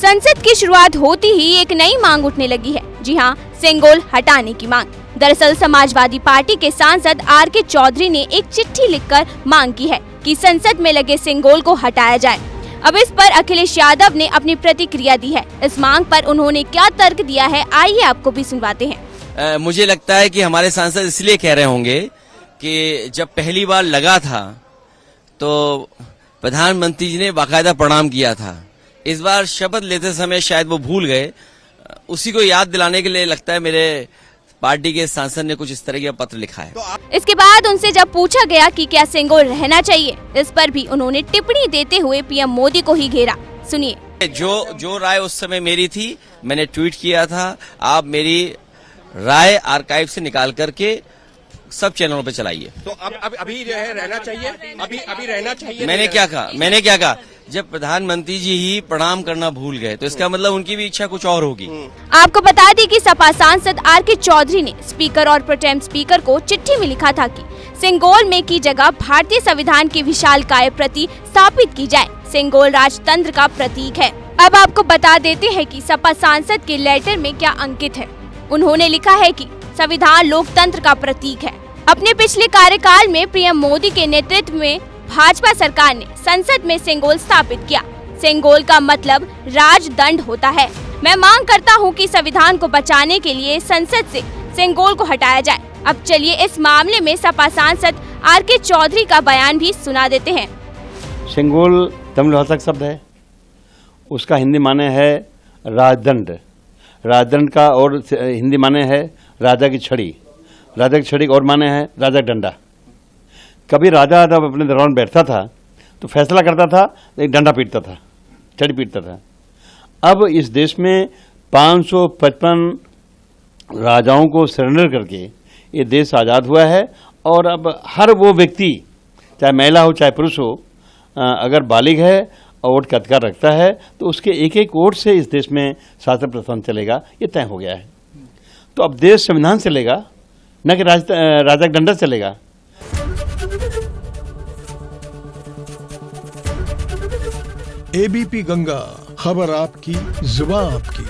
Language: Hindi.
संसद की शुरुआत होती ही एक नई मांग उठने लगी है। जी हां, सेंगोल हटाने की मांग। दरअसल समाजवादी पार्टी के सांसद आर.के. चौधरी ने एक चिट्ठी लिखकर मांग की है कि संसद में लगे सेंगोल को हटाया जाए। अब इस पर अखिलेश यादव ने अपनी प्रतिक्रिया दी है। इस मांग पर उन्होंने क्या तर्क दिया है, आइए आपको भी सुनवाते हैं। मुझे लगता है कि हमारे सांसद इसलिए कह रहे होंगे कि जब पहली बार लगा था तो प्रधानमंत्री जी ने बाकायदा प्रणाम किया था। इस बार शपथ लेते समय शायद वो भूल गए। उसी को याद दिलाने के लिए लगता है मेरे पार्टी के सांसद ने कुछ इस तरह का पत्र लिखा है। इसके बाद उनसे जब पूछा गया कि क्या सेंगोल रहना चाहिए, इस पर भी उन्होंने टिप्पणी देते हुए पीएम मोदी को ही घेरा। सुनिए। जो राय उस समय मेरी थी, मैंने ट्वीट किया था। आप मेरी राय आर्काइव से निकाल करके सब चैनलों पे चलाइए। तो अब अभी जो है रहना चाहिए, अभी रहना चाहिए। मैंने क्या कहा जब प्रधानमंत्री जी ही प्रणाम करना भूल गए तो इसका मतलब उनकी भी इच्छा कुछ और होगी। आपको बता दें कि सपा सांसद आर.के. चौधरी ने स्पीकर और प्रोटेम स्पीकर को चिट्ठी में लिखा था कि सेंगोल में की जगह भारतीय संविधान की विशालकाय प्रति स्थापित की जाए। सेंगोल राजतंत्र का प्रतीक है। अब आपको बता देते हैं कि सपा सांसद के लेटर में क्या अंकित है। उन्होंने लिखा है कि संविधान लोकतंत्र का प्रतीक है। अपने पिछले कार्यकाल में पीएम मोदी के नेतृत्व में भाजपा सरकार ने संसद में सेंगोल स्थापित किया। सेंगोल का मतलब राजदंड होता है। मैं मांग करता हूं कि संविधान को बचाने के लिए संसद से सेंगोल को हटाया जाए। अब चलिए इस मामले में सपा सांसद आर.के. चौधरी का बयान भी सुना देते हैं। सेंगोल तमिल भाषा का शब्द है, उसका हिंदी माने है राजदंड। राजदंड का और हिंदी माने है राजा की छड़ी। राजा की छड़ी और माने है राजा का डंडा। कभी राजा जब अपने दरबार में बैठता था तो फैसला करता था, एक डंडा पीटता था, छड़ी पीटता था। अब इस देश में 555 राजाओं को सरेंडर करके ये देश आज़ाद हुआ है। और अब हर वो व्यक्ति, चाहे महिला हो चाहे पुरुष हो, अगर बालिग है और वोट का अधिकार रखता है तो उसके एक एक वोट से इस देश में शासन प्रशासन चलेगा, ये तय हो गया है। तो अब देश संविधान चलेगा, न कि राजा का डंडा चलेगा। एबीपी गंगा, खबर आपकी, जुबान आपकी।